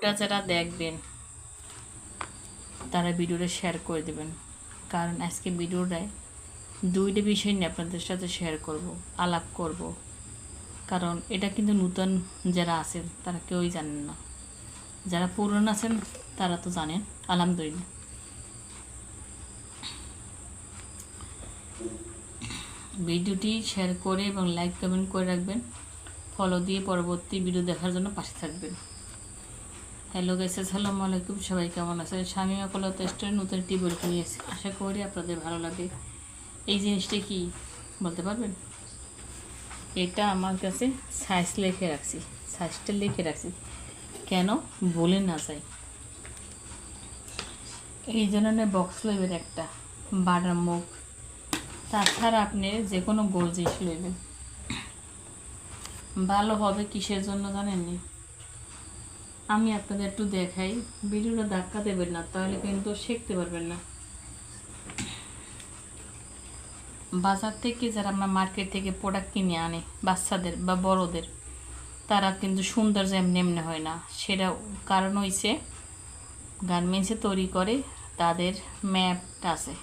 ভিডিওটা যারা দেখবেন তারা ভিডিওটা শেয়ার করে দেবেন, কারণ আজকে ভিডিওটায় দুইটা বিষয় নিয়ে আপনাদের সাথে শেয়ার করব, আলাপ করব। কারণ এটা কিন্তু নতুন যারা আছেন তারা কেউই জানেন না, যারা পুরনো আছেন তারা তো জানেন আলহামদুলিল্লাহ। ভিডিওটি শেয়ার করে এবং লাইক কমেন্ট করে রাখবেন, ফলো দিয়ে পরবর্তী ভিডিও দেখার জন্য পাশে থাকবেন। হ্যালো গাইস, আসসালামু আলাইকুম। সবাই কেমন আছেন? শামিমা কলা টেস্টের নতুন একটি বই নিয়েছি, আশা করি আপনাদের ভালো লাগে। এই জিনিসটা কি বলতে পারবেন? এটা আমার কাছে সাইজটা লিখে রাখছি কেন বলে না যায়। এই ধরনের বক্স লইবেন, একটা বাটার মুখ, তাছাড়া আপনি যে কোনো গোল জিনিস লইবেন। ভালো হবে কিসের জন্য জানেননি? আমি আপনাদের একটু দেখাই, ভিডিওটা ধাক্কা দেবেন না, তাহলে কিন্তু শিখতে পারবেন না। বাজার থেকে যারা আমরা মার্কেট থেকে প্রোডাক্ট কিনে আনে বাচ্চাদের বা বড়দের, তারা কিন্তু সৌন্দর্য এমনি এমনি হয় না। সেটা কারণ হইছে গার্মেন্টসে তৈরি করে, তাদের ম্যাপটা আছে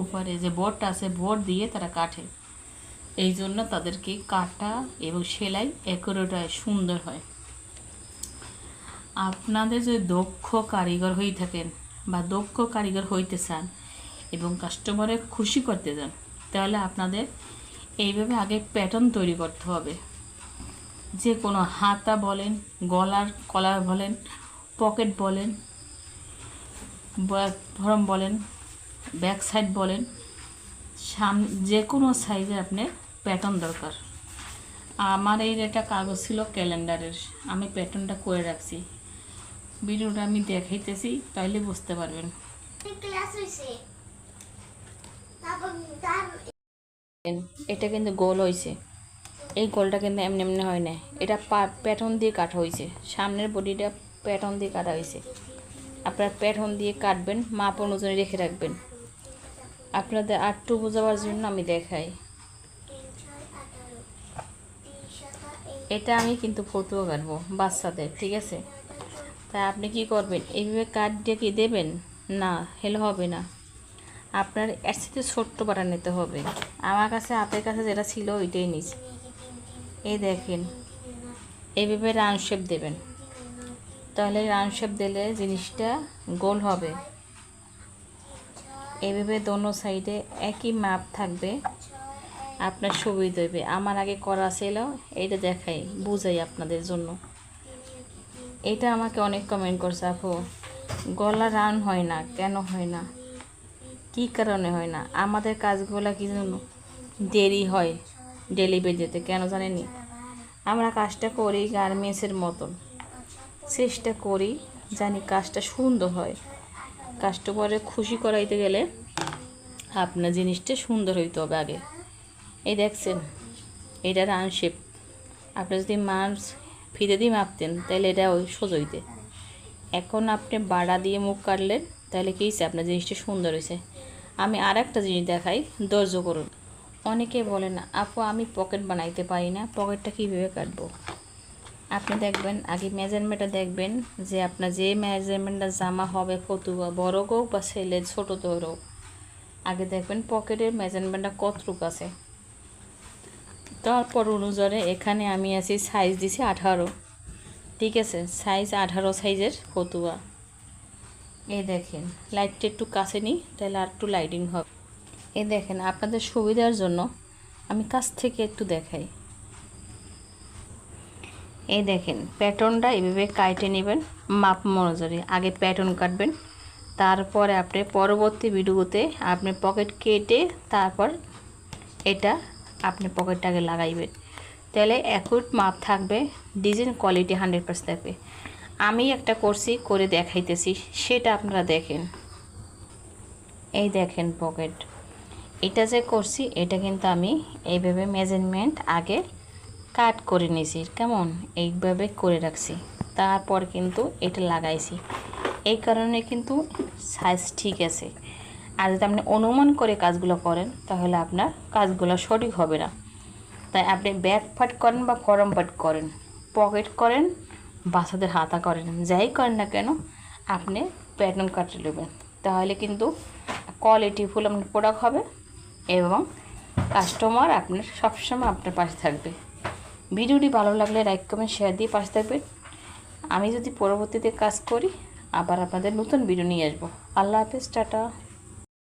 উপরে, যে বোর্ডটা আছে বোর্ড দিয়ে তারা কাটে। এই জন্য তাদেরকে কাটা এবং সেলাই অ্যাকুরেট হয়, সুন্দর হয়। আপনাদের যদি দক্ষ কারিগর হয়ে থাকেন বা দক্ষ কারিগর হইতে চান এবং কাস্টমারের খুশি করতে চান, তাহলে আপনাদের এইভাবে আগে প্যাটার্ন তৈরি করতে হবে। যে কোনো হাতা বলেন, গলার কলার বলেন, পকেট বলেন, ফর্ম বলেন, ব্যাক সাইড বলেন, যে কোনো সাইজে আপনার প্যাটার্ন দরকার। আমার এই একটা কাগজ ছিল ক্যালেন্ডারের, আমি প্যাটার্নটা করে রাখছি। ভিডিওটা আমি দেখাইতেছি, তাইলে বুঝতে পারবেন। এটা কিন্তু গোল হয়েছে, এই গোলটা কিন্তু এমনি এমনি হয় না, এটা প্যাটার্ন দিয়ে কাটা হয়েছে। সামনের বডিটা প্যাটার্ন দিয়ে কাটা হয়েছে। আপনারা প্যাটার্ন দিয়ে কাটবেন, মাপ অনুযায়ী রেখে রাখবেন। আপনাদের আরটু বোঝাবার জন্য আমি দেখাই। এটা আমি কিন্তু ফটো কাটবো বাচ্চাদের, ঠিক আছে? তাই আপনি কি করবেন, এইভাবে কাট দিয়ে কি দেবেন না, হেলে হবে না। আপনার এর সাথে ছোট্ট বাটা নিতে হবে। আমার কাছে হাতের কাছে যেটা ছিল ওইটাই নিয়েছি। এই দেখেন, এইভাবে রাউন্ড শেপ দেবেন, তাহলে রাউন্ড শেপ দিলে জিনিসটা গোল হবে। এইভাবে দোনো সাইডে একই মাপ থাকবে, আপনার সুবিধা হবে। আমার আগে করা ছিল, এইটা দেখাই বুঝাই আপনাদের জন্য। এটা আমাকে অনেক কমেন্ট করছে, আপু গলা রাউন্ড হয় না কেন, হয় না কী কারণে হয় না? আমাদের কাজগুলো কি জন্য দেরি হয় ডেলিভারি দিতে, কেন জানেনি? আমরা কাজটা করি গার্মেন্টসের মতন, চেষ্টা করি জানি কাজটা সুন্দর হয়। কাস্টমারের খুশি করাইতে গেলে আপনার জিনিসটা সুন্দর হইতে হবে আগে। এই দেখছেন, এটা রাউন্ড শেপ। আপনি যদি মাছ ফিতে দিয়ে মাপতেন তাহলে এটা ওই সোজইতে। এখন আপনি বাড়া দিয়ে মুখ কাটলেন, তাহলে কী হয়েছে, আপনার জিনিসটা সুন্দর হয়েছে। আমি আর একটা জিনিস দেখাই, ধৈর্য করুন। অনেকে বলেন আপু আমি পকেট বানাইতে পারি না, পকেটটা কীভাবে কাটবো? আপনি দেখবেন আগে মেজারমেন্টটা দেখবেন, যে আপনার যে মেজারমেন্টটা জামা হবে, ফতুয়া বড় হোক বা ছেলে ছোটো তো হোক, আগে দেখবেন পকেটের মেজারমেন্টটা কতটুকু আছে। তারপর অনুযায়ী এখানে আমি আছি সাইজ দিছি 18, ঠিক আছে? সাইজ 18 সাইজের ফতুয়া। এই দেখেন, লাইটটা একটু কাছে নিই, তাহলে আর একটু লাইটিং হবে। এই দেখেন, আপনাদের সুবিধার জন্য আমি কাছ থেকে একটু দেখাই। এই দেখেন, প্যাটার্নটা এইভাবে কাটে নেবেন মাপ অনুযায়ী। আগে প্যাটার্ন কাটবেন, তারপরে আপনি পরবর্তী ভিডিওতে আপনি পকেট কেটে তারপর এটা আপনি পকেটটাকে লাগাইবেন, তাহলে অ্যাকুরেট মাপ থাকবে, ডিজাইন কোয়ালিটি 100% থাকবে। আমি একটা করছি, করে দেখাইতেছি, সেটা আপনারা দেখেন। এই দেখেন পকেট, এটা যে করছি এটা কিন্তু আমি এইভাবে মেজারমেন্ট আগে কাট করে নিয়েছি, কেমন এইভাবে করে রাখছি, তারপর কিন্তু এটা লাগাইছি। এই কারণে কিন্তু সাইজ ঠিক আছে। আর যদি আপনি অনুমান করে কাজগুলো করেন, তাহলে আপনার কাজগুলো সঠিক হবে না। তাই আপনি ব্যাক পার্ট করেন বা ফরম পার্ট করেন, পকেট করেন বাচ্চাদের হাতা করেন, যাই করেন না কেন আপনি প্যাটার্ন কাটে নেবেন, তাহলে কিন্তু কোয়ালিটিফুল আপনার প্রোডাক্ট হবে এবং কাস্টমার আপনার সবসময় আপনার পাশে থাকবে। ভিডিওটি ভালো লাগলে লাইক কমেন্ট শেয়ার দিয়ে পাশে থাকবেন। আমি যদি পরবর্তীতে কাজ করি আবার আপনাদের নতুন ভিডিও নিয়ে আসবো। আল্লাহ হাফেজ, টাটা।